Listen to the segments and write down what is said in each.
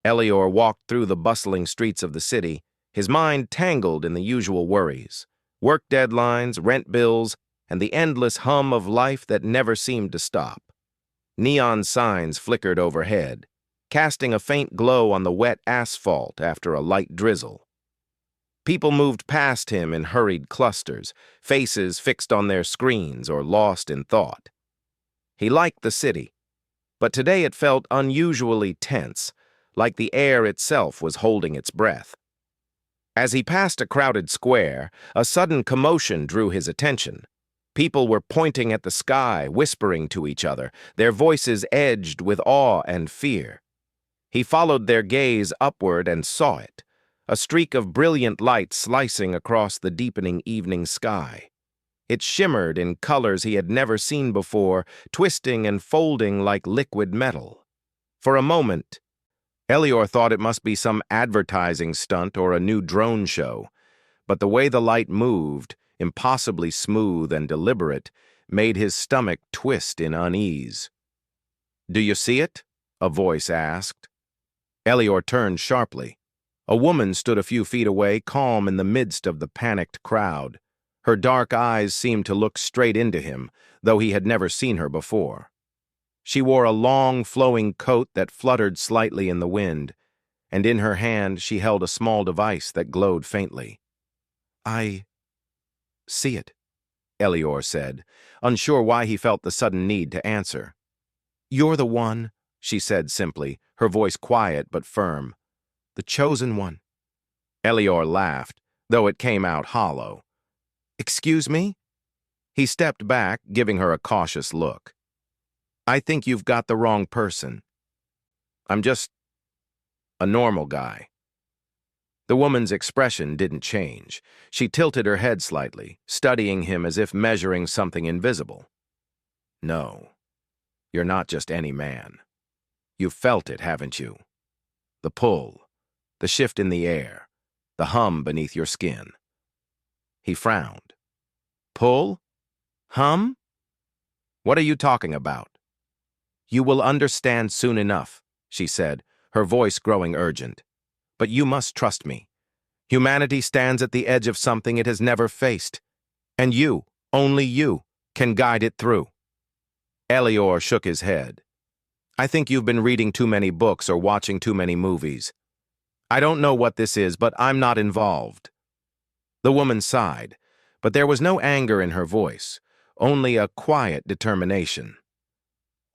Elior walked through the bustling streets of the city, his mind tangled in the usual worries. Work deadlines, rent bills, and the endless hum of life that never seemed to stop. Neon signs flickered overhead, casting a faint glow on the wet asphalt after a light drizzle. People moved past him in hurried clusters, faces fixed on their screens or lost in thought. He liked the city, but today it felt unusually tense, like the air itself was holding its breath. As he passed a crowded square, a sudden commotion drew his attention. People were pointing at the sky, whispering to each other, their voices edged with awe and fear. He followed their gaze upward and saw it, a streak of brilliant light slicing across the deepening evening sky. It shimmered in colors he had never seen before, twisting and folding like liquid metal. For a moment, Elior thought it must be some advertising stunt or a new drone show, but the way the light moved, impossibly smooth and deliberate, made his stomach twist in unease. "Do you see it?" a voice asked. Elior turned sharply. A woman stood a few feet away, calm in the midst of the panicked crowd. Her dark eyes seemed to look straight into him, though he had never seen her before. She wore a long, flowing coat that fluttered slightly in the wind, and in her hand she held a small device that glowed faintly. "I see it," Elior said, unsure why he felt the sudden need to answer. "You're the one," she said simply, her voice quiet but firm. "The chosen one." Elior laughed, though it came out hollow. "Excuse me?" He stepped back, giving her a cautious look. "I think you've got the wrong person. I'm just a normal guy." The woman's expression didn't change. She tilted her head slightly, studying him as if measuring something invisible. "No, you're not just any man. You've felt it, haven't you? The pull, the shift in the air, the hum beneath your skin." He frowned. "Pull? Hum? What are you talking about?" "You will understand soon enough," she said, her voice growing urgent. "But you must trust me. Humanity stands at the edge of something it has never faced, and you, only you, can guide it through." Elior shook his head. "I think you've been reading too many books or watching too many movies. I don't know what this is, but I'm not involved." The woman sighed, but there was no anger in her voice, only a quiet determination.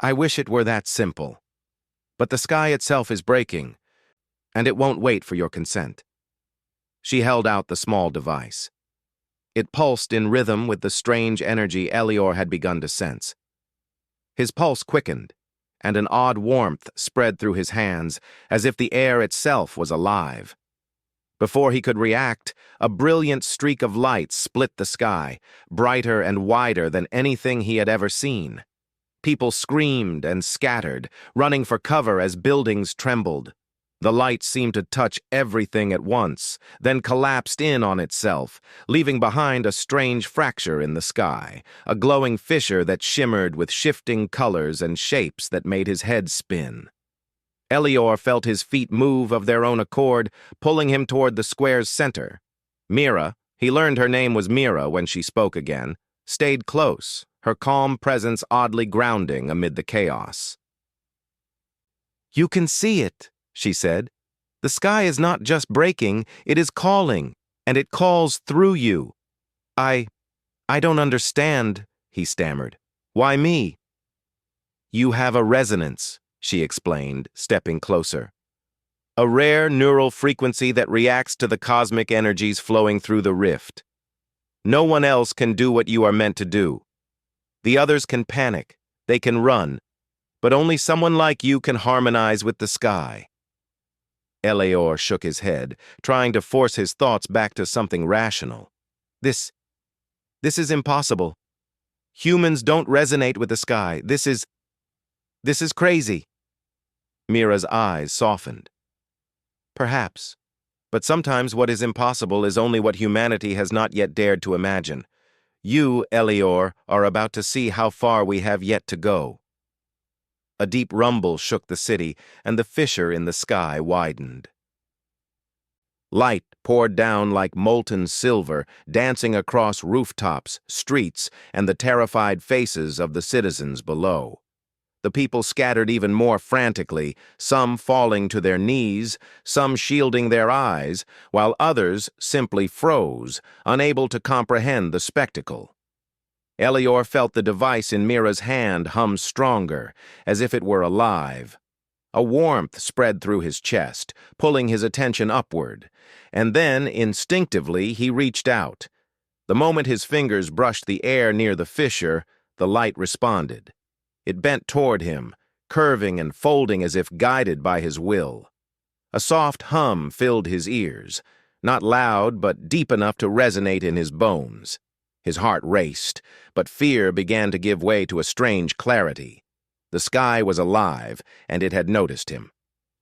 "I wish it were that simple. But the sky itself is breaking, and it won't wait for your consent." She held out the small device. It pulsed in rhythm with the strange energy Elior had begun to sense. His pulse quickened, and an odd warmth spread through his hands, as if the air itself was alive. Before he could react, a brilliant streak of light split the sky, brighter and wider than anything he had ever seen. People screamed and scattered, running for cover as buildings trembled. The light seemed to touch everything at once, then collapsed in on itself, leaving behind a strange fracture in the sky, a glowing fissure that shimmered with shifting colors and shapes that made his head spin. Elior felt his feet move of their own accord, pulling him toward the square's center. Mira, he learned her name was Mira when she spoke again, stayed close, her calm presence oddly grounding amid the chaos. "You can see it," she said. "The sky is not just breaking, it is calling, and it calls through you." I don't understand," he stammered. "Why me?" "You have a resonance," she explained, stepping closer. "A rare neural frequency that reacts to the cosmic energies flowing through the rift. No one else can do what you are meant to do. The others can panic, they can run, but only someone like you can harmonize with the sky." Elior shook his head, trying to force his thoughts back to something rational. This is impossible. Humans don't resonate with the sky. This is crazy." Mira's eyes softened. "Perhaps, but sometimes what is impossible is only what humanity has not yet dared to imagine. You, Elior, are about to see how far we have yet to go." A deep rumble shook the city, and the fissure in the sky widened. Light poured down like molten silver, dancing across rooftops, streets, and the terrified faces of the citizens below. The people scattered even more frantically, some falling to their knees, some shielding their eyes, while others simply froze, unable to comprehend the spectacle. Elior felt the device in Mira's hand hum stronger, as if it were alive. A warmth spread through his chest, pulling his attention upward, and then, instinctively, he reached out. The moment his fingers brushed the air near the fissure, the light responded. It bent toward him, curving and folding as if guided by his will. A soft hum filled his ears, not loud but deep enough to resonate in his bones. His heart raced, but fear began to give way to a strange clarity. The sky was alive, and it had noticed him.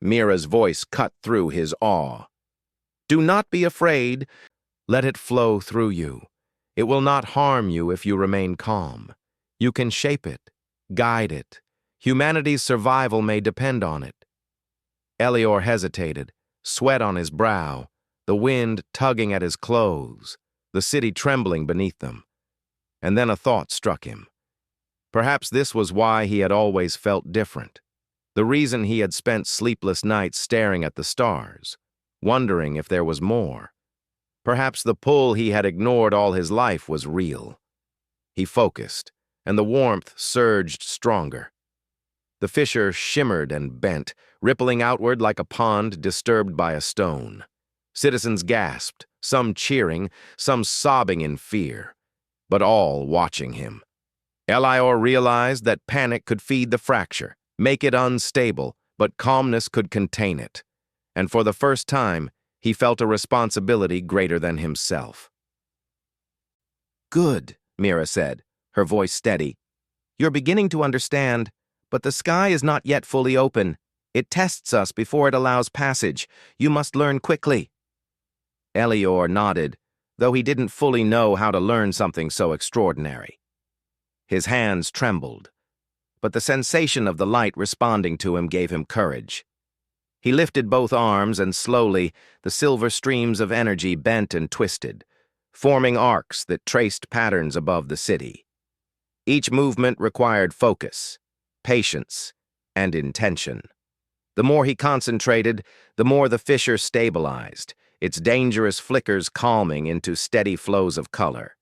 Mira's voice cut through his awe. "Do not be afraid. Let it flow through you. It will not harm you if you remain calm. You can shape it, guide it. Humanity's survival may depend on it." Elior hesitated, sweat on his brow, the wind tugging at his clothes, the city trembling beneath them. And then a thought struck him. Perhaps this was why he had always felt different. The reason he had spent sleepless nights staring at the stars, wondering if there was more. Perhaps the pull he had ignored all his life was real. He focused, and the warmth surged stronger. The fissure shimmered and bent, rippling outward like a pond disturbed by a stone. Citizens gasped, some cheering, some sobbing in fear, but all watching him. Elior realized that panic could feed the fracture, make it unstable, but calmness could contain it. And for the first time, he felt a responsibility greater than himself. "Good," Mira said, her voice steady. "You're beginning to understand, but the sky is not yet fully open. It tests us before it allows passage. You must learn quickly." Elior nodded, though he didn't fully know how to learn something so extraordinary. His hands trembled, but the sensation of the light responding to him gave him courage. He lifted both arms, and slowly, the silver streams of energy bent and twisted, forming arcs that traced patterns above the city. Each movement required focus, patience, and intention. The more he concentrated, the more the fissure stabilized, its dangerous flickers calming into steady flows of color.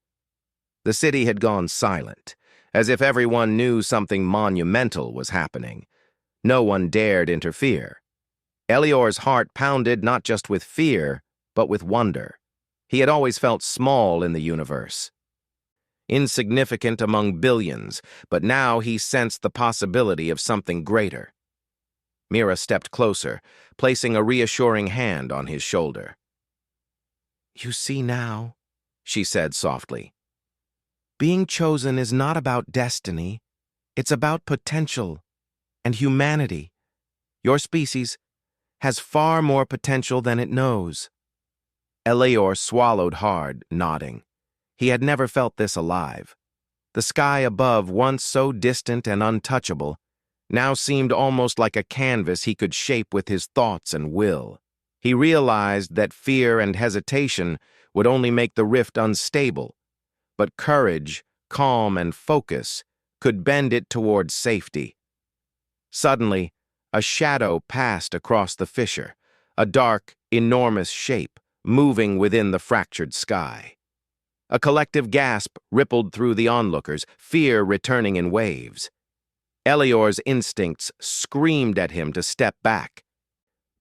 The city had gone silent, as if everyone knew something monumental was happening. No one dared interfere. Elior's heart pounded not just with fear, but with wonder. He had always felt small in the universe, insignificant among billions, but now he sensed the possibility of something greater. Mira stepped closer, placing a reassuring hand on his shoulder. "You see now," she said softly. "Being chosen is not about destiny. It's about potential and humanity. Your species has far more potential than it knows." Elior swallowed hard, nodding. He had never felt this alive. The sky above, once so distant and untouchable, now seemed almost like a canvas he could shape with his thoughts and will. He realized that fear and hesitation would only make the rift unstable, but courage, calm, and focus could bend it toward safety. Suddenly, a shadow passed across the fissure, a dark, enormous shape moving within the fractured sky. A collective gasp rippled through the onlookers, fear returning in waves. Elior's instincts screamed at him to step back,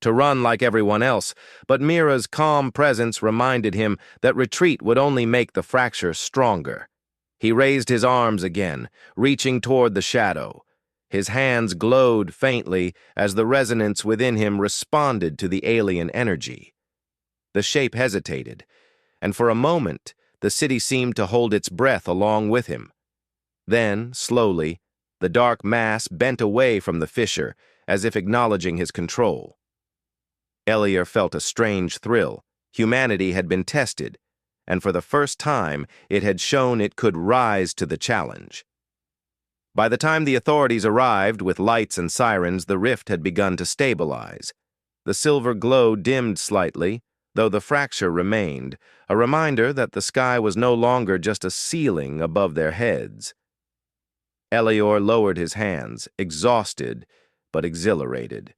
to run like everyone else, but Mira's calm presence reminded him that retreat would only make the fracture stronger. He raised his arms again, reaching toward the shadow. His hands glowed faintly as the resonance within him responded to the alien energy. The shape hesitated, and for a moment, the city seemed to hold its breath along with him. Then, slowly, the dark mass bent away from the fissure, as if acknowledging his control. Elior felt a strange thrill. Humanity had been tested, and for the first time, it had shown it could rise to the challenge. By the time the authorities arrived with lights and sirens, the rift had begun to stabilize. The silver glow dimmed slightly, though the fracture remained, a reminder that the sky was no longer just a ceiling above their heads. Elior lowered his hands, exhausted but exhilarated.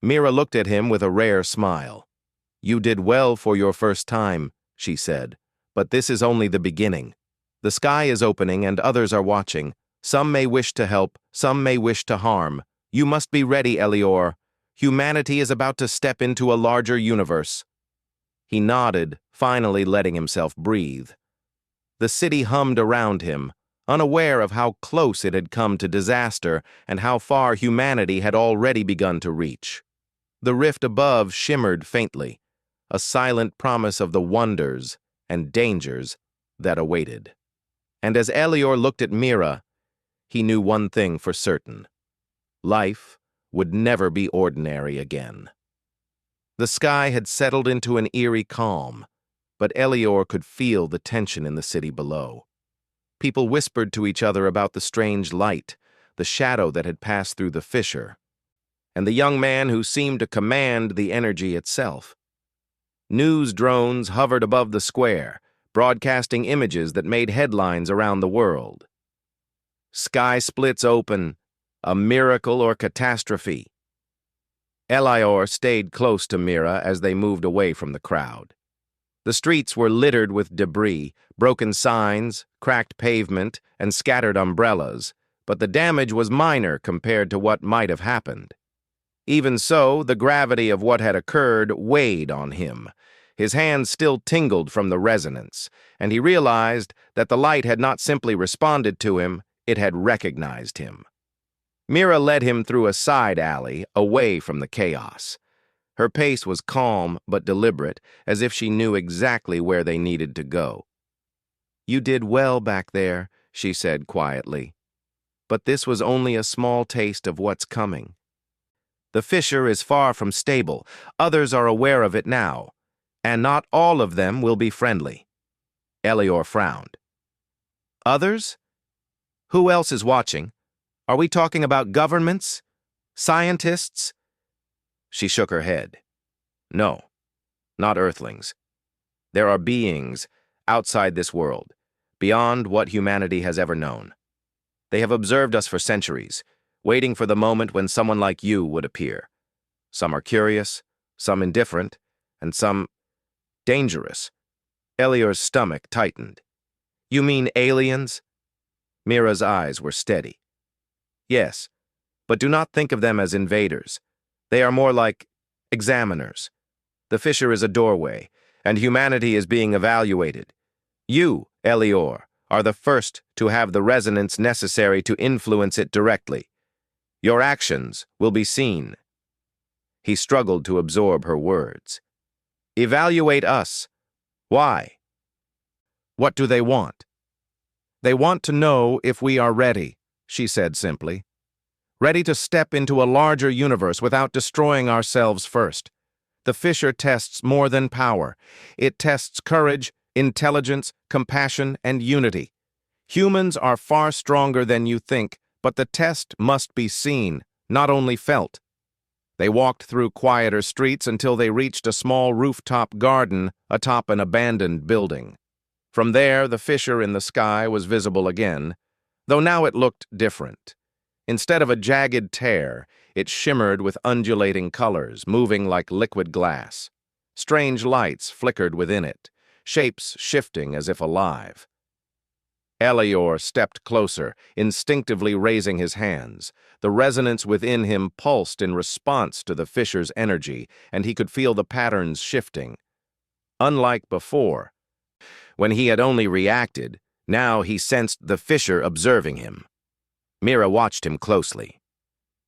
Mira looked at him with a rare smile. "You did well for your first time," she said, "but this is only the beginning. The sky is opening and others are watching. Some may wish to help, some may wish to harm. You must be ready, Elior. Humanity is about to step into a larger universe." He nodded, finally letting himself breathe. The city hummed around him, unaware of how close it had come to disaster and how far humanity had already begun to reach. The rift above shimmered faintly, a silent promise of the wonders and dangers that awaited. And as Elior looked at Mira, he knew one thing for certain. Life would never be ordinary again. The sky had settled into an eerie calm, but Elior could feel the tension in the city below. People whispered to each other about the strange light, the shadow that had passed through the fissure, and the young man who seemed to command the energy itself. News drones hovered above the square, broadcasting images that made headlines around the world. Sky splits open, a miracle or catastrophe. Elior stayed close to Mira as they moved away from the crowd. The streets were littered with debris, broken signs, cracked pavement, and scattered umbrellas, but the damage was minor compared to what might have happened. Even so, the gravity of what had occurred weighed on him. His hands still tingled from the resonance, and he realized that the light had not simply responded to him, it had recognized him. Mira led him through a side alley, away from the chaos. Her pace was calm but deliberate, as if she knew exactly where they needed to go. "You did well back there," she said quietly. "But this was only a small taste of what's coming. The fissure is far from stable. Others are aware of it now, and not all of them will be friendly." Elior frowned. "Others? Who else is watching? Are we talking about governments? Scientists?" She shook her head. "No, not Earthlings. There are beings outside this world, beyond what humanity has ever known. They have observed us for centuries, waiting for the moment when someone like you would appear. Some are curious, some indifferent, and some dangerous." Elior's stomach tightened. "You mean aliens?" Mira's eyes were steady. "Yes, but do not think of them as invaders. They are more like examiners. The fissure is a doorway, and humanity is being evaluated. You, Elior, are the first to have the resonance necessary to influence it directly. Your actions will be seen." He struggled to absorb her words. "Evaluate us. Why?" "What do they want?" "They want to know if we are ready," she said simply. "Ready to step into a larger universe without destroying ourselves first. The fissure tests more than power. It tests courage, intelligence, compassion, and unity. Humans are far stronger than you think, but the test must be seen, not only felt." They walked through quieter streets until they reached a small rooftop garden atop an abandoned building. From there, the fissure in the sky was visible again, though now it looked different. Instead of a jagged tear, it shimmered with undulating colors, moving like liquid glass. Strange lights flickered within it, shapes shifting as if alive. Elior stepped closer, instinctively raising his hands. The resonance within him pulsed in response to the fissure's energy, and he could feel the patterns shifting. Unlike before, when he had only reacted, now he sensed the fissure observing him. Mira watched him closely.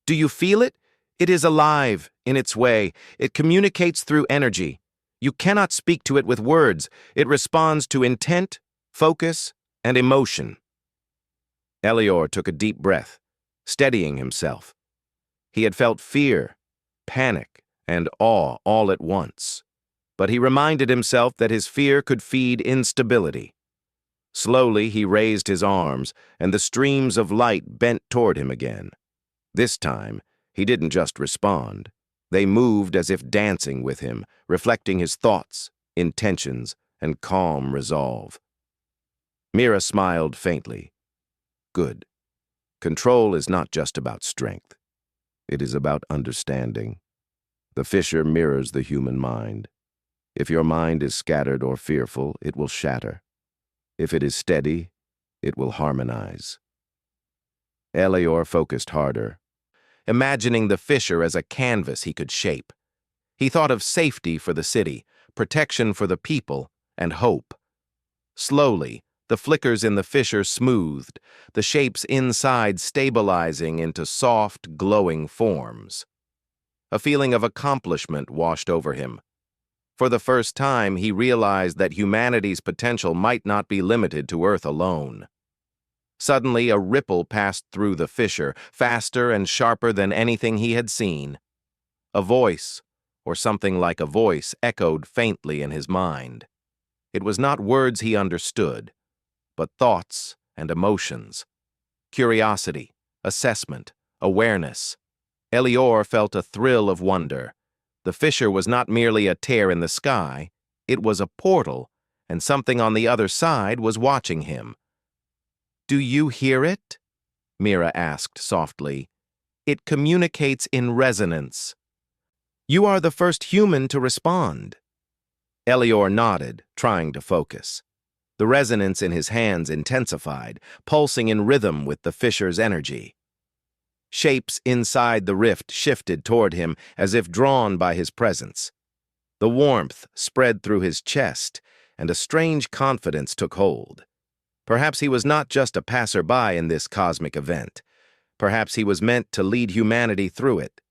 "Do you feel it? It is alive, in its way. It communicates through energy. You cannot speak to it with words. It responds to intent, focus, and emotion." Elior took a deep breath, steadying himself. He had felt fear, panic, and awe all at once, but he reminded himself that his fear could feed instability. Slowly, he raised his arms, and the streams of light bent toward him again. This time, he didn't just respond. They moved as if dancing with him, reflecting his thoughts, intentions, and calm resolve. Mira smiled faintly. Good. Control is not just about strength. It is about understanding. The fissure mirrors the human mind. If your mind is scattered or fearful, it will shatter. If it is steady, it will harmonize. Elior focused harder, imagining the fissure as a canvas he could shape. He thought of safety for the city, protection for the people, and hope. Slowly, the flickers in the fissure smoothed, the shapes inside stabilizing into soft, glowing forms. A feeling of accomplishment washed over him. For the first time, he realized that humanity's potential might not be limited to Earth alone. Suddenly, a ripple passed through the fissure, faster and sharper than anything he had seen. A voice, or something like a voice, echoed faintly in his mind. It was not words he understood, but thoughts and emotions. Curiosity, assessment, awareness. Elior felt a thrill of wonder. The fissure was not merely a tear in the sky, it was a portal, and something on the other side was watching him. "Do you hear it?" Mira asked softly. "It communicates in resonance. You are the first human to respond." Elior nodded, trying to focus. The resonance in his hands intensified, pulsing in rhythm with the fissure's energy. Shapes inside the rift shifted toward him as if drawn by his presence. The warmth spread through his chest, and a strange confidence took hold. Perhaps he was not just a passerby in this cosmic event. Perhaps he was meant to lead humanity through it.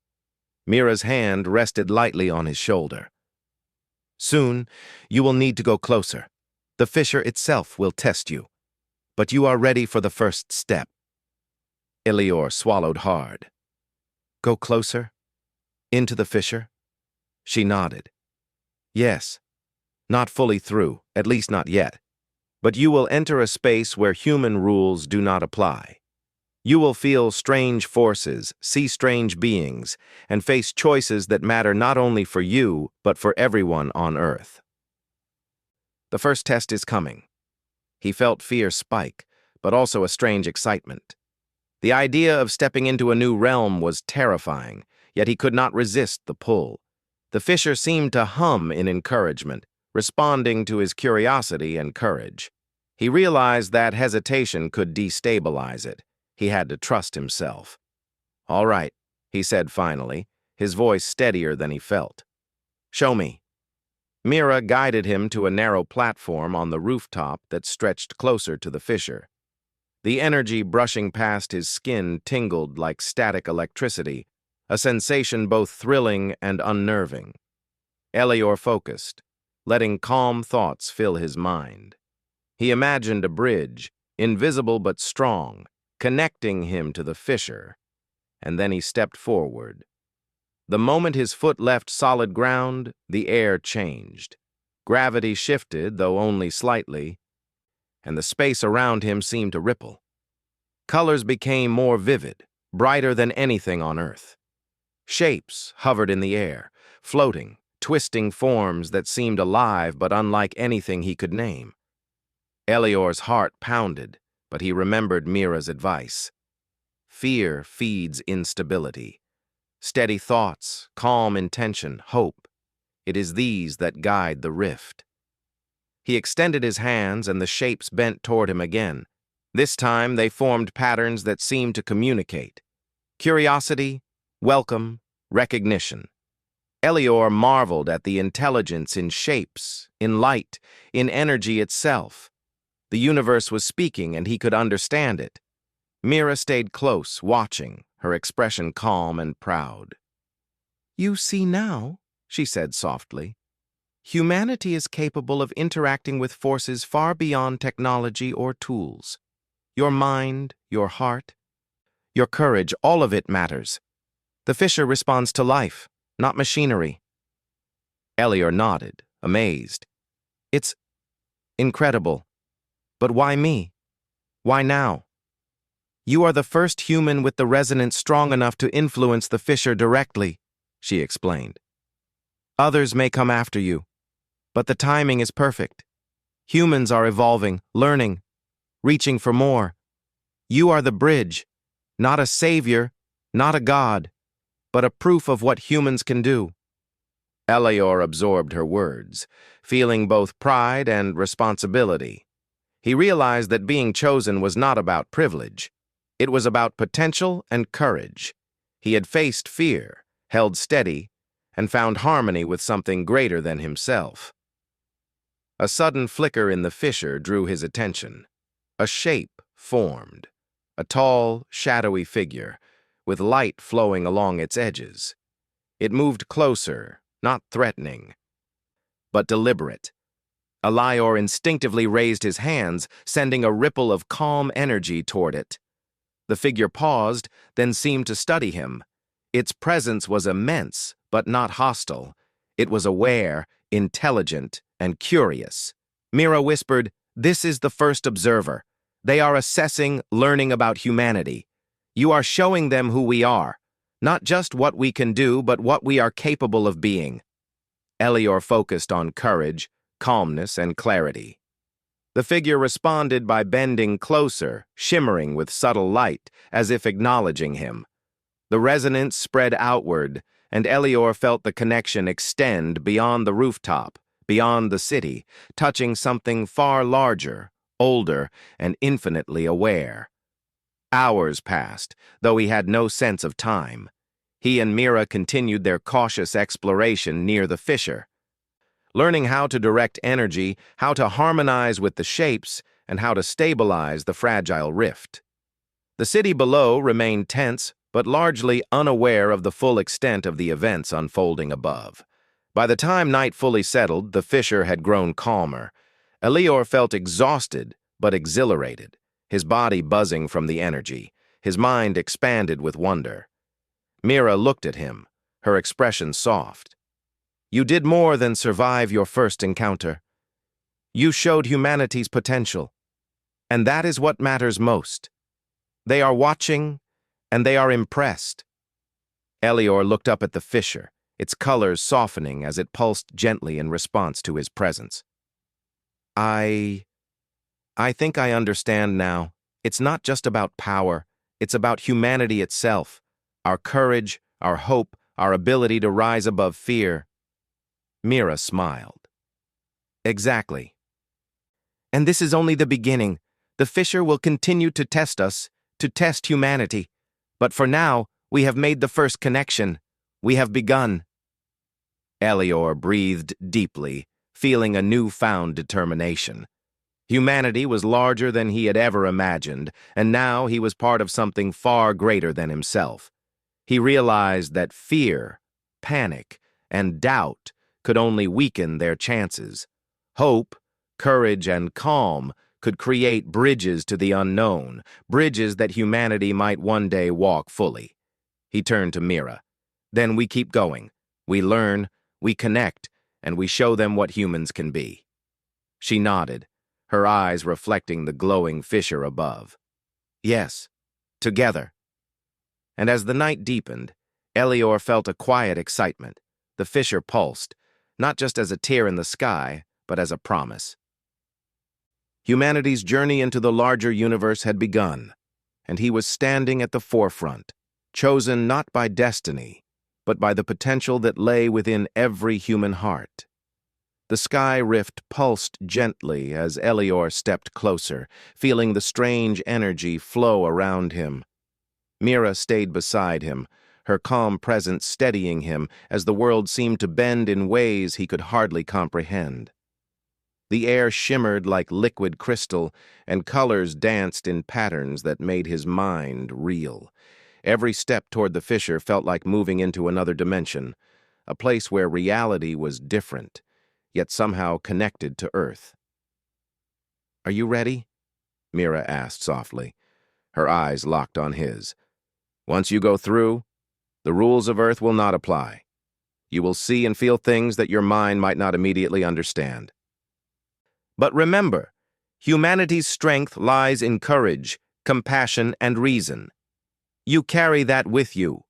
Mira's hand rested lightly on his shoulder. "Soon, you will need to go closer. The fissure itself will test you. But you are ready for the first step." Elior swallowed hard. "Go closer? Into the fissure?" She nodded. "Yes. Not fully through, at least not yet. But you will enter a space where human rules do not apply. You will feel strange forces, see strange beings, and face choices that matter not only for you, but for everyone on Earth." The first test is coming. He felt fear spike, but also a strange excitement. The idea of stepping into a new realm was terrifying, yet he could not resist the pull. The fissure seemed to hum in encouragement, responding to his curiosity and courage. He realized that hesitation could destabilize it. He had to trust himself. "All right," he said finally, his voice steadier than he felt. "Show me." Mira guided him to a narrow platform on the rooftop that stretched closer to the fissure. The energy brushing past his skin tingled like static electricity, a sensation both thrilling and unnerving. Elior focused, letting calm thoughts fill his mind. He imagined a bridge, invisible but strong, connecting him to the fissure, and then he stepped forward. The moment his foot left solid ground, the air changed. Gravity shifted, though only slightly, and the space around him seemed to ripple. Colors became more vivid, brighter than anything on Earth. Shapes hovered in the air, floating, twisting forms that seemed alive but unlike anything he could name. Elior's heart pounded, but he remembered Mira's advice. Fear feeds instability. Steady thoughts, calm intention, hope. It is these that guide the rift. He extended his hands and the shapes bent toward him again. This time they formed patterns that seemed to communicate. Curiosity, welcome, recognition. Elior marveled at the intelligence in shapes, in light, in energy itself. The universe was speaking and he could understand it. Mira stayed close, watching, her expression calm and proud. "You see now," she said softly, "humanity is capable of interacting with forces far beyond technology or tools. Your mind, your heart, your courage, all of it matters. The fissure responds to life, not machinery." Elior nodded, amazed. "It's incredible." But why me? Why now? You are the first human with the resonance strong enough to influence the fissure directly, she explained. Others may come after you, but the timing is perfect. Humans are evolving, learning, reaching for more. You are the bridge, not a savior, not a god, but a proof of what humans can do. Elior absorbed her words, feeling both pride and responsibility. He realized that being chosen was not about privilege. It was about potential and courage. He had faced fear, held steady, and found harmony with something greater than himself. A sudden flicker in the fissure drew his attention. A shape formed, a tall, shadowy figure, with light flowing along its edges. It moved closer, not threatening, but deliberate. Elior instinctively raised his hands, sending a ripple of calm energy toward it. The figure paused, then seemed to study him. Its presence was immense, but not hostile. It was aware, intelligent, and curious. Mira whispered, "This is the first observer. They are assessing, learning about humanity. You are showing them who we are, not just what we can do, but what we are capable of being." Elior focused on courage, calmness, and clarity. The figure responded by bending closer, shimmering with subtle light, as if acknowledging him. The resonance spread outward, and Elior felt the connection extend beyond the rooftop, beyond the city, touching something far larger, older, and infinitely aware. Hours passed, though he had no sense of time. He and Mira continued their cautious exploration near the fissure, learning how to direct energy, how to harmonize with the shapes, and how to stabilize the fragile rift. The city below remained tense, but largely unaware of the full extent of the events unfolding above. By the time night fully settled, the fissure had grown calmer. Elior felt exhausted, but exhilarated, his body buzzing from the energy, his mind expanded with wonder. Mira looked at him, her expression soft. "You did more than survive your first encounter. You showed humanity's potential, and that is what matters most. They are watching, and they are impressed." Elior looked up at the fissure, its colors softening as it pulsed gently in response to his presence. I think I understand now. It's not just about power. It's about humanity itself, our courage, our hope, our ability to rise above fear." Mira smiled. "Exactly. And this is only the beginning. The fissure will continue to test us, to test humanity. But for now, we have made the first connection. We have begun." Elior breathed deeply, feeling a newfound determination. Humanity was larger than he had ever imagined, and now he was part of something far greater than himself. He realized that fear, panic, and doubt could only weaken their chances. Hope, courage, and calm could create bridges to the unknown, bridges that humanity might one day walk fully. He turned to Mira. "Then we keep going. We learn, we connect, and we show them what humans can be." She nodded, her eyes reflecting the glowing fissure above. "Yes, together." And as the night deepened, Elior felt a quiet excitement. The fissure pulsed, not just as a tear in the sky, but as a promise. Humanity's journey into the larger universe had begun, and he was standing at the forefront, chosen not by destiny, but by the potential that lay within every human heart. The sky rift pulsed gently as Elior stepped closer, feeling the strange energy flow around him. Mira stayed beside him, her calm presence steadying him as the world seemed to bend in ways he could hardly comprehend. The air shimmered like liquid crystal, and colors danced in patterns that made his mind reel. Every step toward the fissure felt like moving into another dimension, a place where reality was different, yet somehow connected to Earth. "Are you ready?" Mira asked softly. Her eyes locked on his. "Once you go through, the rules of Earth will not apply. You will see and feel things that your mind might not immediately understand. But remember, Humanity's strength lies in courage, compassion, and reason. You carry that with you."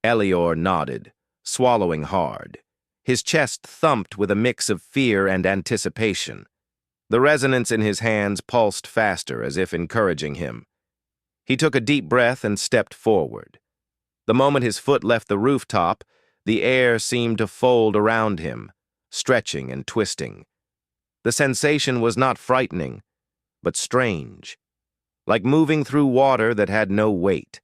Elior nodded, swallowing hard. His chest thumped with a mix of fear and anticipation. The resonance in his hands pulsed faster, as if encouraging him. He took a deep breath and stepped forward. The moment his foot left the rooftop, the air seemed to fold around him, stretching and twisting. The sensation was not frightening, but strange, like moving through water that had no weight.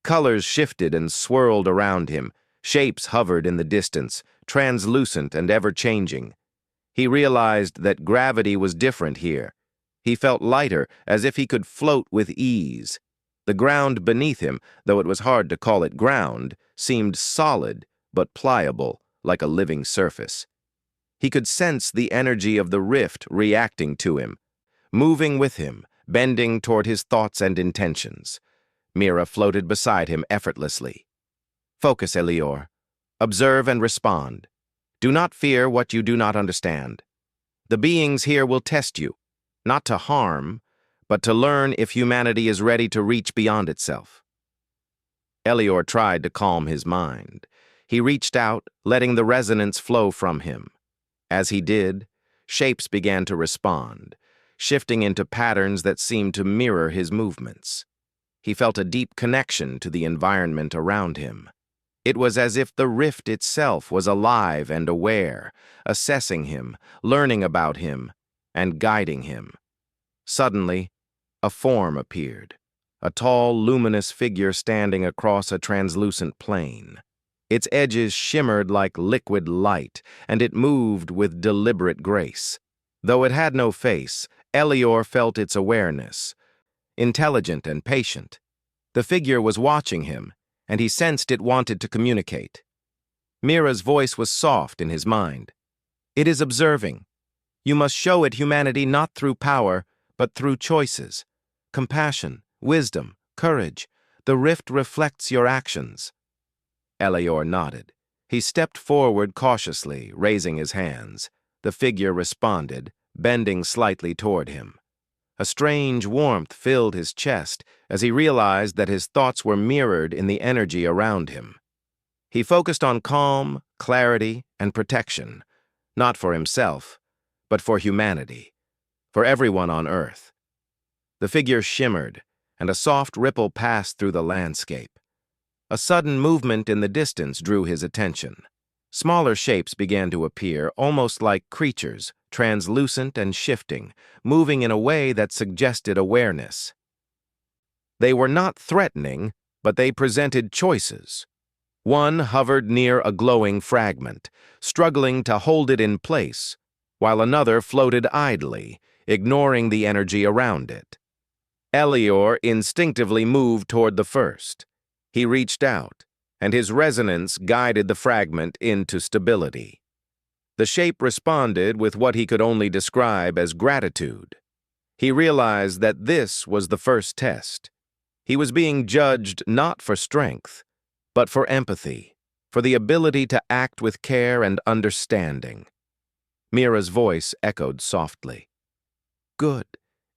Colors shifted and swirled around him, shapes hovered in the distance, translucent and ever-changing. He realized that gravity was different here. He felt lighter, as if he could float with ease. The ground beneath him, though it was hard to call it ground, seemed solid but pliable, like a living surface. He could sense the energy of the rift reacting to him, moving with him, bending toward his thoughts and intentions. Mira floated beside him effortlessly. "Focus, Elior. Observe and respond. Do not fear what you do not understand. The beings here will test you, not to harm, but to learn if humanity is ready to reach beyond itself." Elior tried to calm his mind. He reached out, letting the resonance flow from him. As he did, shapes began to respond, shifting into patterns that seemed to mirror his movements. He felt a deep connection to the environment around him. It was as if the rift itself was alive and aware, assessing him, learning about him, and guiding him. Suddenly, a form appeared, a tall, luminous figure standing across a translucent plane. Its edges shimmered like liquid light, and it moved with deliberate grace. Though it had no face, Elior felt its awareness. Intelligent and patient, the figure was watching him, and he sensed it wanted to communicate. Mira's voice was soft in his mind. "It is observing. You must show it humanity not through power, but through choices. Compassion, wisdom, courage. The rift reflects your actions." Elior nodded. He stepped forward cautiously, raising his hands. The figure responded, bending slightly toward him. A strange warmth filled his chest as he realized that his thoughts were mirrored in the energy around him. He focused on calm, clarity, and protection, not for himself, but for humanity, for everyone on Earth. The figure shimmered, and a soft ripple passed through the landscape. A sudden movement in the distance drew his attention. Smaller shapes began to appear, almost like creatures, translucent and shifting, moving in a way that suggested awareness. They were not threatening, but they presented choices. One hovered near a glowing fragment, struggling to hold it in place, while another floated idly, ignoring the energy around it. Elior instinctively moved toward the first. He reached out, and his resonance guided the fragment into stability. The shape responded with what he could only describe as gratitude. He realized that this was the first test. He was being judged not for strength, but for empathy, for the ability to act with care and understanding. Mira's voice echoed softly. "Good.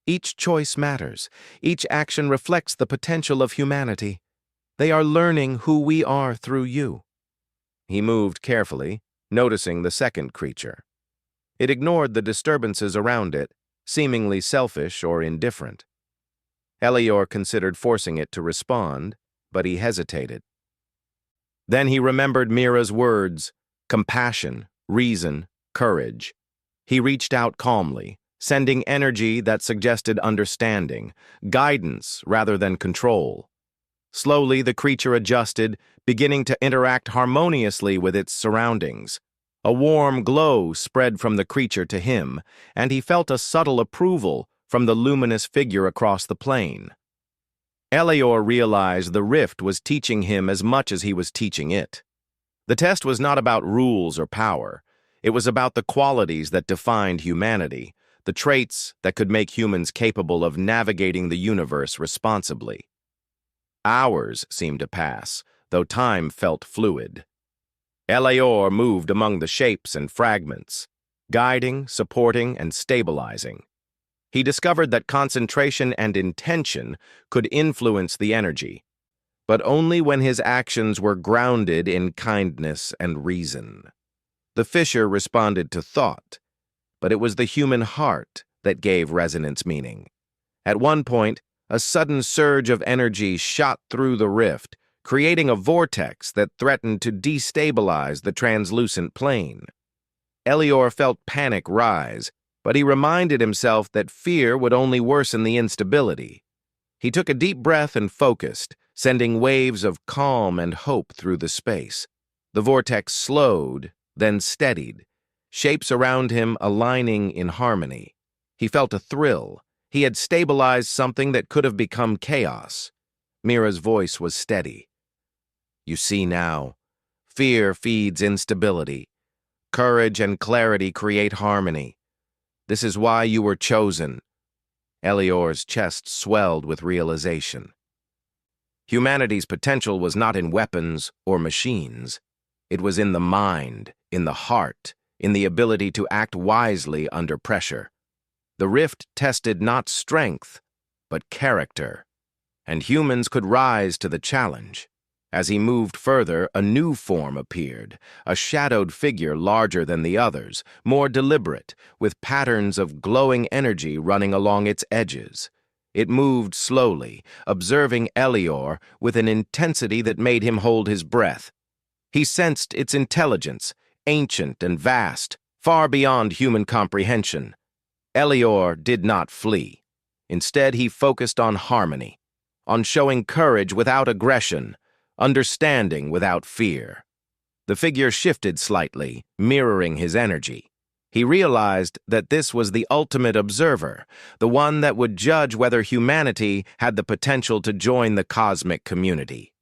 Each choice matters. Each action reflects the potential of humanity. They are learning who we are through you." He moved carefully, noticing the second creature. It ignored the disturbances around it, seemingly selfish or indifferent. Elior considered forcing it to respond, but he hesitated. Then he remembered Mira's words, compassion, reason, courage. He reached out calmly, sending energy that suggested understanding, guidance rather than control. Slowly, the creature adjusted, beginning to interact harmoniously with its surroundings. A warm glow spread from the creature to him, and he felt a subtle approval from the luminous figure across the plain. Elior realized the rift was teaching him as much as he was teaching it. The test was not about rules or power. It was about the qualities that defined humanity, the traits that could make humans capable of navigating the universe responsibly. Hours seemed to pass, though time felt fluid. Elior moved among the shapes and fragments, guiding, supporting, and stabilizing. He discovered that concentration and intention could influence the energy, but only when his actions were grounded in kindness and reason. The fisher responded to thought, but it was the human heart that gave resonance meaning. At one point, a sudden surge of energy shot through the rift, creating a vortex that threatened to destabilize the translucent plane. Elior felt panic rise, but he reminded himself that fear would only worsen the instability. He took a deep breath and focused, sending waves of calm and hope through the space. The vortex slowed, then steadied, shapes around him aligning in harmony. He felt a thrill. He had stabilized something that could have become chaos. Mira's voice was steady. "You see now, fear feeds instability. Courage and clarity create harmony. This is why you were chosen." Elior's chest swelled with realization. Humanity's potential was not in weapons or machines. It was in the mind, in the heart, in the ability to act wisely under pressure. The rift tested not strength, but character, and humans could rise to the challenge. As he moved further, a new form appeared, a shadowed figure larger than the others, more deliberate, with patterns of glowing energy running along its edges. It moved slowly, observing Elior with an intensity that made him hold his breath. He sensed its intelligence, ancient and vast, far beyond human comprehension. Elior did not flee. Instead, he focused on harmony, on showing courage without aggression, understanding without fear. The figure shifted slightly, mirroring his energy. He realized that this was the ultimate observer, the one that would judge whether humanity had the potential to join the cosmic community.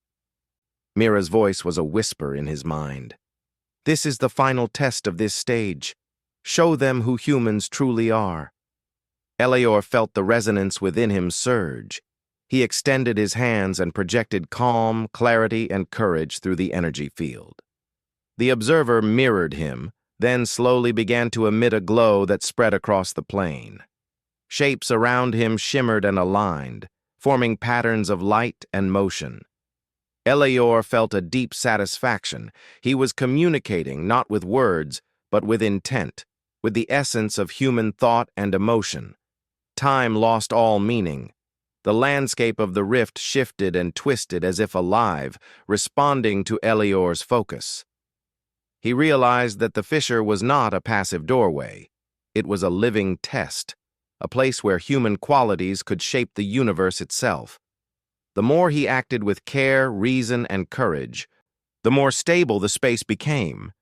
Mira's voice was a whisper in his mind. "This is the final test of this stage. Show them who humans truly are." Elior felt the resonance within him surge. He extended his hands and projected calm, clarity, and courage through the energy field. The observer mirrored him, then slowly began to emit a glow that spread across the plane. Shapes around him shimmered and aligned, forming patterns of light and motion. Elior felt a deep satisfaction. He was communicating not with words, but with intent, with the essence of human thought and emotion. Time lost all meaning. The landscape of the rift shifted and twisted as if alive, responding to Elior's focus. He realized that the fissure was not a passive doorway. It was a living test, a place where human qualities could shape the universe itself. The more he acted with care, reason, and courage, the more stable the space became,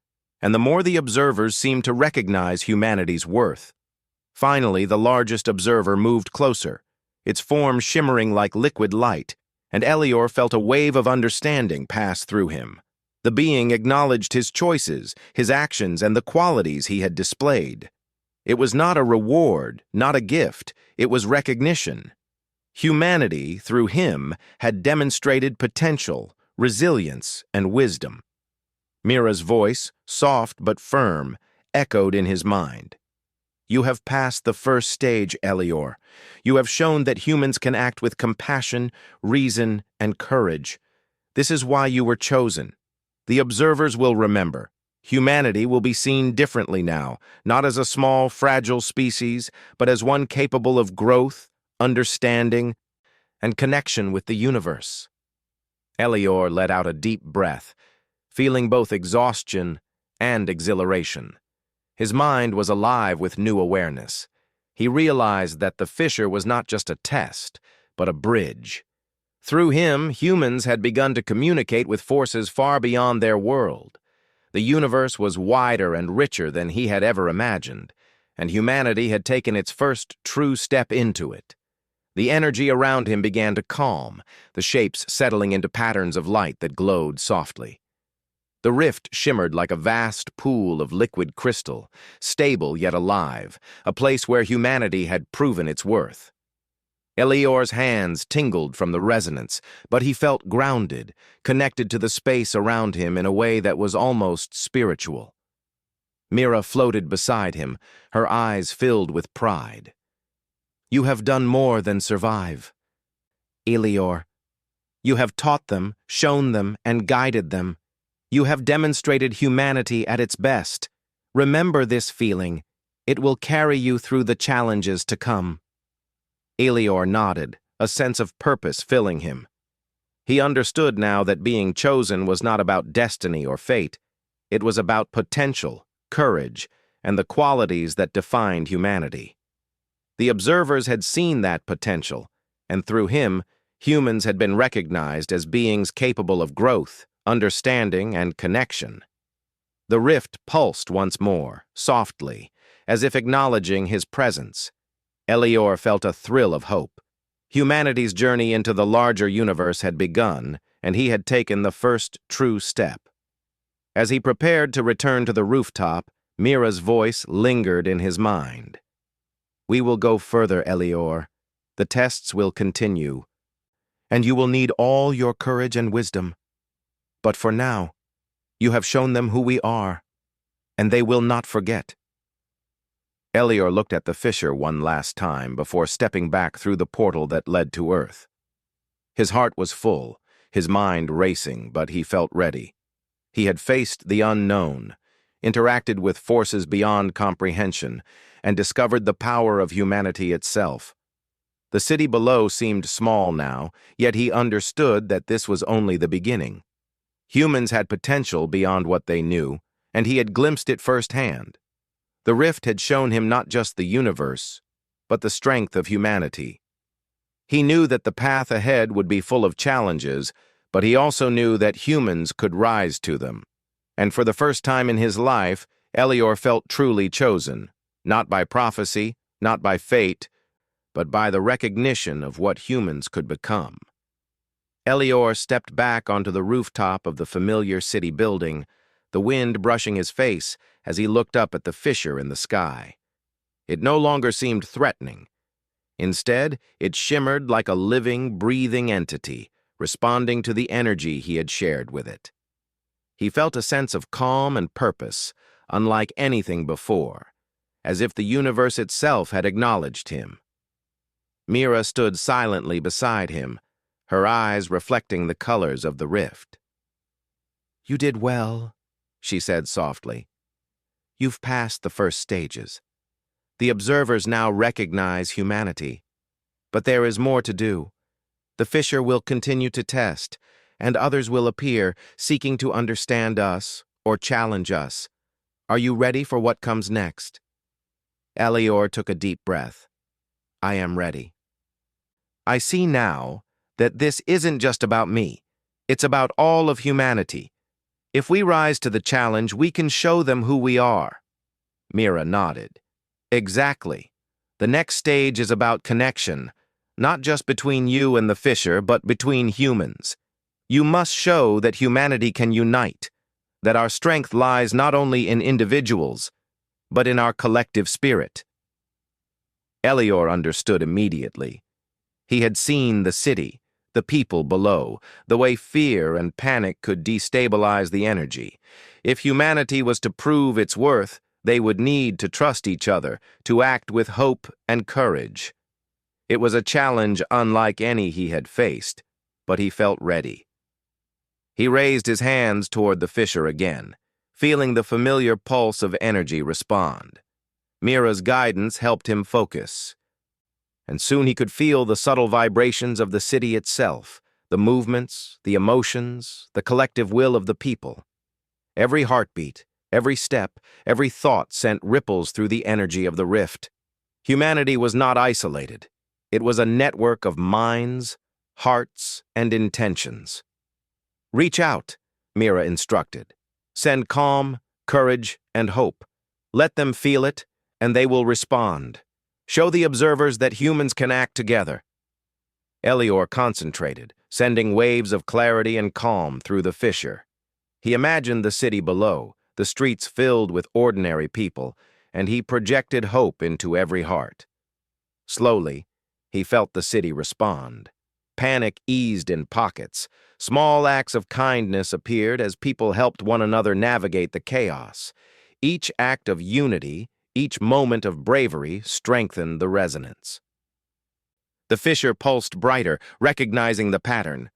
and the more the observers seemed to recognize humanity's worth. Finally, the largest observer moved closer, its form shimmering like liquid light, and Elior felt a wave of understanding pass through him. The being acknowledged his choices, his actions, and the qualities he had displayed. It was not a reward, not a gift, it was recognition. Humanity, through him, had demonstrated potential, resilience, and wisdom. Mira's voice, soft but firm, echoed in his mind. "You have passed the first stage, Elior. You have shown that humans can act with compassion, reason, and courage. This is why you were chosen. The observers will remember. Humanity will be seen differently now, not as a small, fragile species, but as one capable of growth, understanding, and connection with the universe." Elior let out a deep breath, feeling both exhaustion and exhilaration. His mind was alive with new awareness. He realized that the fissure was not just a test, but a bridge. Through him, humans had begun to communicate with forces far beyond their world. The universe was wider and richer than he had ever imagined, and humanity had taken its first true step into it. The energy around him began to calm, the shapes settling into patterns of light that glowed softly. The rift shimmered like a vast pool of liquid crystal, stable yet alive, a place where humanity had proven its worth. Elior's hands tingled from the resonance, but he felt grounded, connected to the space around him in a way that was almost spiritual. Mira floated beside him, her eyes filled with pride. You have done more than survive. Elior, you have taught them, shown them, and guided them. You have demonstrated humanity at its best. Remember this feeling. It will carry you through the challenges to come. Elior nodded, a sense of purpose filling him. He understood now that being chosen was not about destiny or fate. It was about potential, courage, and the qualities that defined humanity. The observers had seen that potential, and through him, humans had been recognized as beings capable of growth, understanding, and connection. The rift pulsed once more, softly, as if acknowledging his presence. Elior felt a thrill of hope. Humanity's journey into the larger universe had begun, and he had taken the first true step. As he prepared to return to the rooftop, Mira's voice lingered in his mind. We will go further, Elior. The tests will continue, and you will need all your courage and wisdom. But for now, you have shown them who we are, and they will not forget. Elior looked at the fissure one last time before stepping back through the portal that led to Earth. His heart was full, his mind racing, but he felt ready. He had faced the unknown, interacted with forces beyond comprehension, and discovered the power of humanity itself. The city below seemed small now, yet he understood that this was only the beginning. Humans had potential beyond what they knew, and he had glimpsed it firsthand. The rift had shown him not just the universe, but the strength of humanity. He knew that the path ahead would be full of challenges, but he also knew that humans could rise to them. And for the first time in his life, Elior felt truly chosen, not by prophecy, not by fate, but by the recognition of what humans could become. Elior stepped back onto the rooftop of the familiar city building, the wind brushing his face as he looked up at the fissure in the sky. It no longer seemed threatening. Instead, it shimmered like a living, breathing entity, responding to the energy he had shared with it. He felt a sense of calm and purpose, unlike anything before, as if the universe itself had acknowledged him. Mira stood silently beside him, her eyes reflecting the colors of the rift. You did well, she said softly. You've passed the first stages. The observers now recognize humanity. But there is more to do. The fissure will continue to test, and others will appear, seeking to understand us or challenge us. Are you ready for what comes next? Elior took a deep breath. I am ready. I see now that this isn't just about me. It's about all of humanity. If we rise to the challenge, we can show them who we are. Mira nodded. Exactly. The next stage is about connection, not just between you and the fissure, but between humans. You must show that humanity can unite, that our strength lies not only in individuals, but in our collective spirit. Elior understood immediately. He had seen the city, the people below, the way fear and panic could destabilize the energy. If humanity was to prove its worth, they would need to trust each other, to act with hope and courage. It was a challenge unlike any he had faced, but he felt ready. He raised his hands toward the fissure again, feeling the familiar pulse of energy respond. Mira's guidance helped him focus, and soon he could feel the subtle vibrations of the city itself, the movements, the emotions, the collective will of the people. Every heartbeat, every step, every thought sent ripples through the energy of the rift. Humanity was not isolated. It was a network of minds, hearts, and intentions. Reach out, Mira instructed. Send calm, courage, and hope. Let them feel it, and they will respond. Show the observers that humans can act together. Elior concentrated, sending waves of clarity and calm through the fissure. He imagined the city below, the streets filled with ordinary people, and he projected hope into every heart. Slowly, he felt the city respond. Panic eased in pockets. Small acts of kindness appeared as people helped one another navigate the chaos. Each act of unity, each moment of bravery strengthened the resonance. The fissure pulsed brighter, recognizing the pattern.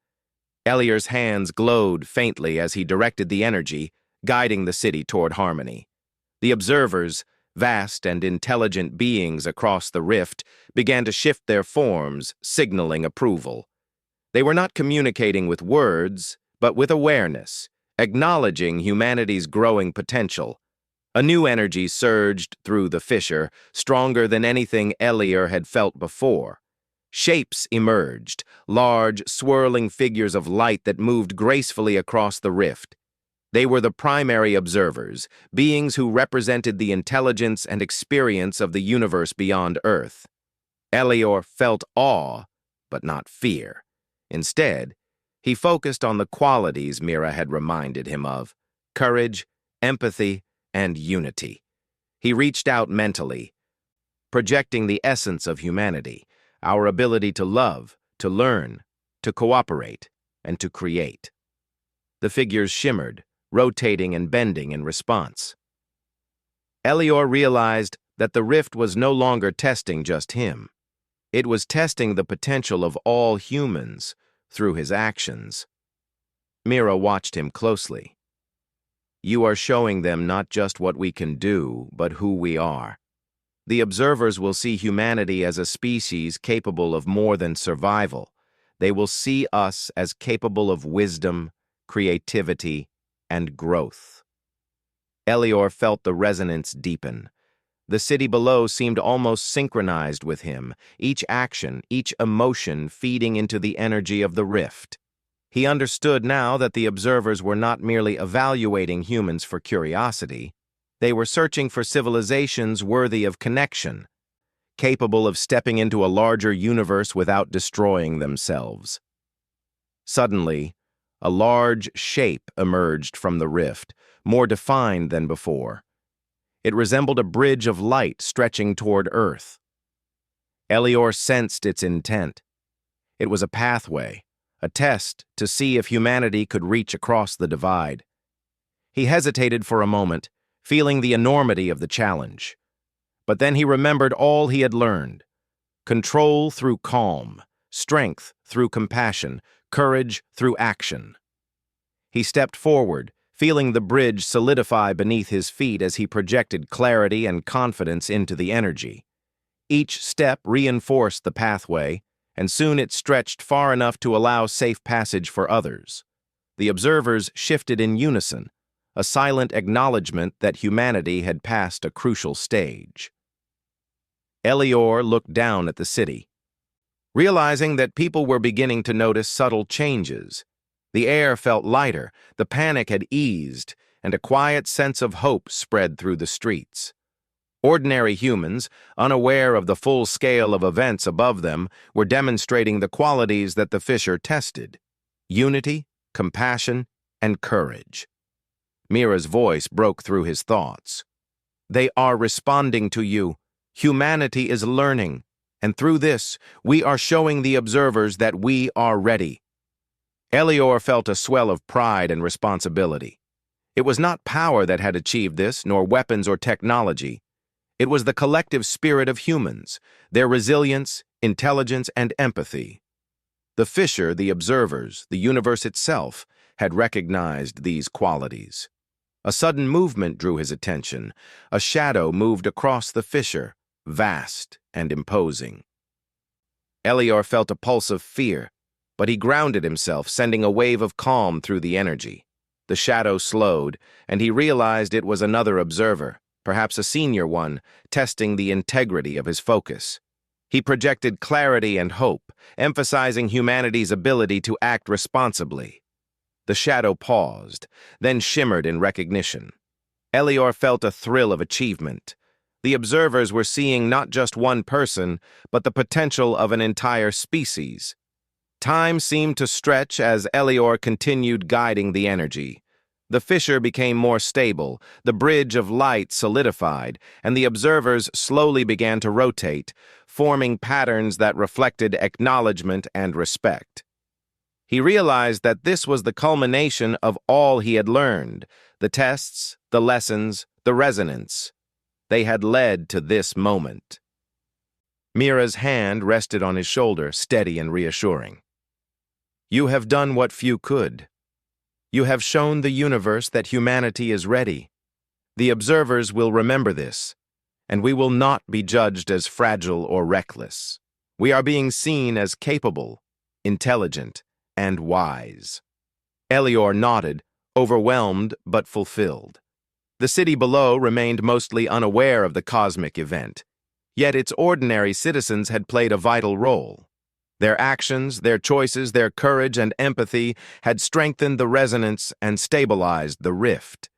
Elior's hands glowed faintly as he directed the energy, guiding the city toward harmony. The observers, vast and intelligent beings across the rift, began to shift their forms, signaling approval. They were not communicating with words, but with awareness, acknowledging humanity's growing potential. A new energy surged through the fissure, stronger than anything Elior had felt before. Shapes emerged, large, swirling figures of light that moved gracefully across the rift. They were the primary observers, beings who represented the intelligence and experience of the universe beyond Earth. Elior felt awe, but not fear. Instead, he focused on the qualities Mira had reminded him of: courage, empathy, and unity. He reached out mentally, projecting the essence of humanity, our ability to love, to learn, to cooperate, and to create. The figures shimmered, rotating and bending in response. Elior realized that the rift was no longer testing just him. It was testing the potential of all humans through his actions. Mira watched him closely. "You are showing them not just what we can do, but who we are. The observers will see humanity as a species capable of more than survival. They will see us as capable of wisdom, creativity, and growth." Elior felt the resonance deepen. The city below seemed almost synchronized with him, each action, each emotion feeding into the energy of the rift. He understood now that the observers were not merely evaluating humans for curiosity. They were searching for civilizations worthy of connection, capable of stepping into a larger universe without destroying themselves. Suddenly, a large shape emerged from the rift, more defined than before. It resembled a bridge of light stretching toward Earth. Elior sensed its intent. It was a pathway, a test to see if humanity could reach across the divide. He hesitated for a moment, feeling the enormity of the challenge. But then he remembered all he had learned: control through calm, strength through compassion, courage through action. He stepped forward, feeling the bridge solidify beneath his feet as he projected clarity and confidence into the energy. Each step reinforced the pathway, and soon it stretched far enough to allow safe passage for others. The observers shifted in unison, a silent acknowledgement that humanity had passed a crucial stage. Elior looked down at the city, realizing that people were beginning to notice subtle changes. The air felt lighter, the panic had eased, and a quiet sense of hope spread through the streets. Ordinary humans, unaware of the full scale of events above them, were demonstrating the qualities that the fissure tested: unity, compassion, and courage. Mira's voice broke through his thoughts. "They are responding to you. Humanity is learning, and through this, we are showing the observers that we are ready." Elior felt a swell of pride and responsibility. It was not power that had achieved this, nor weapons or technology. It was the collective spirit of humans, their resilience, intelligence, and empathy. The fissure, the observers, the universe itself, had recognized these qualities. A sudden movement drew his attention. A shadow moved across the fissure, vast and imposing. Elior felt a pulse of fear, but he grounded himself, sending a wave of calm through the energy. The shadow slowed, and he realized it was another observer, perhaps a senior one, testing the integrity of his focus. He projected clarity and hope, emphasizing humanity's ability to act responsibly. The shadow paused, then shimmered in recognition. Elior felt a thrill of achievement. The observers were seeing not just one person, but the potential of an entire species. Time seemed to stretch as Elior continued guiding the energy. The fissure became more stable, the bridge of light solidified, and the observers slowly began to rotate, forming patterns that reflected acknowledgement and respect. He realized that this was the culmination of all he had learned: the tests, the lessons, the resonance. They had led to this moment. Mira's hand rested on his shoulder, steady and reassuring. You have done what few could. You have shown the universe that humanity is ready. The observers will remember this, and we will not be judged as fragile or reckless. We are being seen as capable, intelligent, and wise. Elior nodded, overwhelmed but fulfilled. The city below remained mostly unaware of the cosmic event, yet its ordinary citizens had played a vital role. Their actions, their choices, their courage and empathy had strengthened the resonance and stabilized the rift.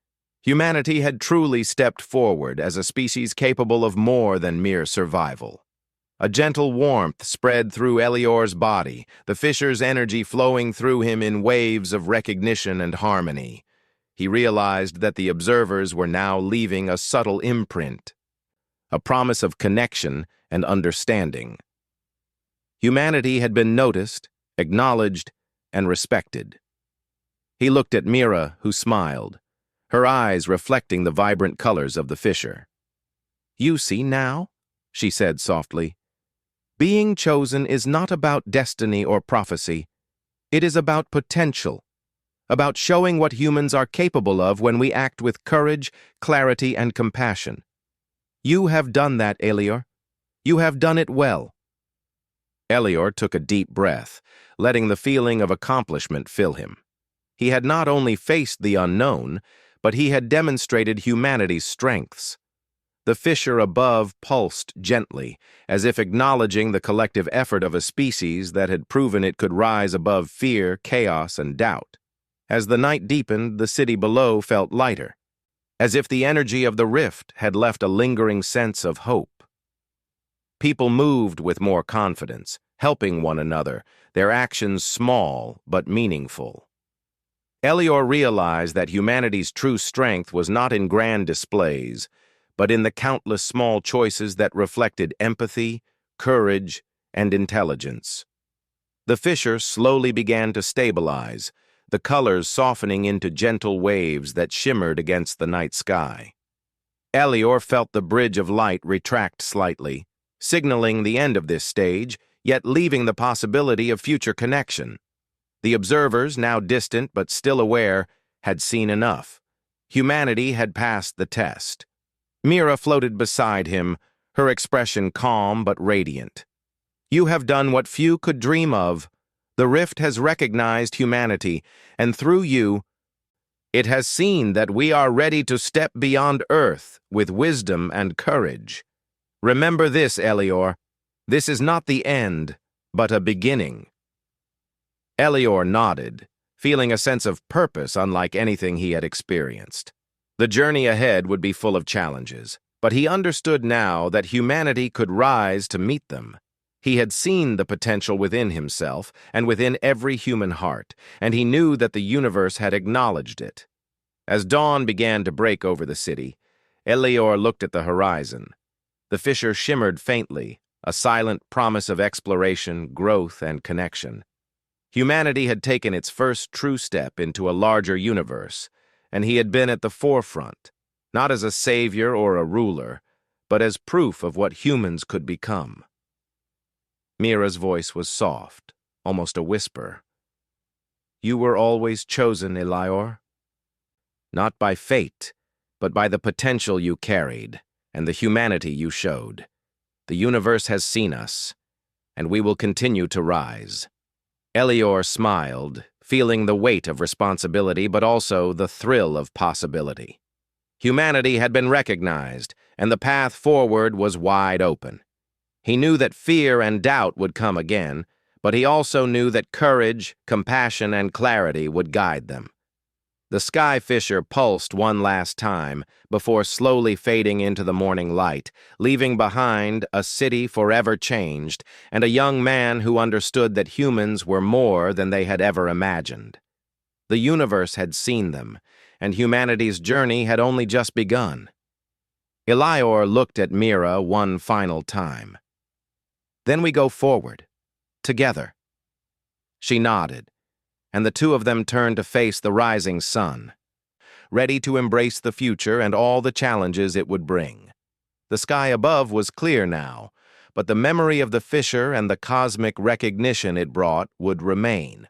Humanity had truly stepped forward as a species capable of more than mere survival. A gentle warmth spread through Elior's body, the fisher's energy flowing through him in waves of recognition and harmony. He realized that the observers were now leaving a subtle imprint, a promise of connection and understanding. Humanity had been noticed, acknowledged, and respected. He looked at Mira, who smiled, her eyes reflecting the vibrant colors of the fisher. You see now, she said softly. Being chosen is not about destiny or prophecy. It is about potential, about showing what humans are capable of when we act with courage, clarity, and compassion. You have done that, Elior. You have done it well. Elior took a deep breath, letting the feeling of accomplishment fill him. He had not only faced the unknown, but he had demonstrated humanity's strengths. The fisher above pulsed gently, as if acknowledging the collective effort of a species that had proven it could rise above fear, chaos, and doubt. As the night deepened, the city below felt lighter, as if the energy of the rift had left a lingering sense of hope. People moved with more confidence, helping one another, their actions small but meaningful. Elior realized that humanity's true strength was not in grand displays, but in the countless small choices that reflected empathy, courage, and intelligence. The fisher slowly began to stabilize, the colors softening into gentle waves that shimmered against the night sky. Elior felt the bridge of light retract slightly, signaling the end of this stage, yet leaving the possibility of future connection. The observers, now distant but still aware, had seen enough. Humanity had passed the test. Mira floated beside him, her expression calm but radiant. You have done what few could dream of. The rift has recognized humanity, and through you, it has seen that we are ready to step beyond Earth with wisdom and courage. Remember this, Elior. This is not the end, but a beginning. Elior nodded, feeling a sense of purpose unlike anything he had experienced. The journey ahead would be full of challenges, but he understood now that humanity could rise to meet them. He had seen the potential within himself and within every human heart, and he knew that the universe had acknowledged it. As dawn began to break over the city, Elior looked at the horizon. The fisher shimmered faintly, a silent promise of exploration, growth, and connection. Humanity had taken its first true step into a larger universe, and he had been at the forefront, not as a savior or a ruler, but as proof of what humans could become. Mira's voice was soft, almost a whisper. You were always chosen, Elior. Not by fate, but by the potential you carried and the humanity you showed. The universe has seen us, and we will continue to rise. Elior smiled, feeling the weight of responsibility but also the thrill of possibility. Humanity had been recognized, and the path forward was wide open. He knew that fear and doubt would come again, but he also knew that courage, compassion, and clarity would guide them. The sky fisher pulsed one last time before slowly fading into the morning light, leaving behind a city forever changed and a young man who understood that humans were more than they had ever imagined. The universe had seen them, and humanity's journey had only just begun. Elior looked at Mira one final time. Then we go forward, together. She nodded, and the two of them turned to face the rising sun, ready to embrace the future and all the challenges it would bring. The sky above was clear now, but the memory of the fissure and the cosmic recognition it brought would remain.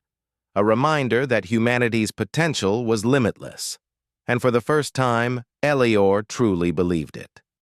A reminder that humanity's potential was limitless. And for the first time, Elior truly believed it.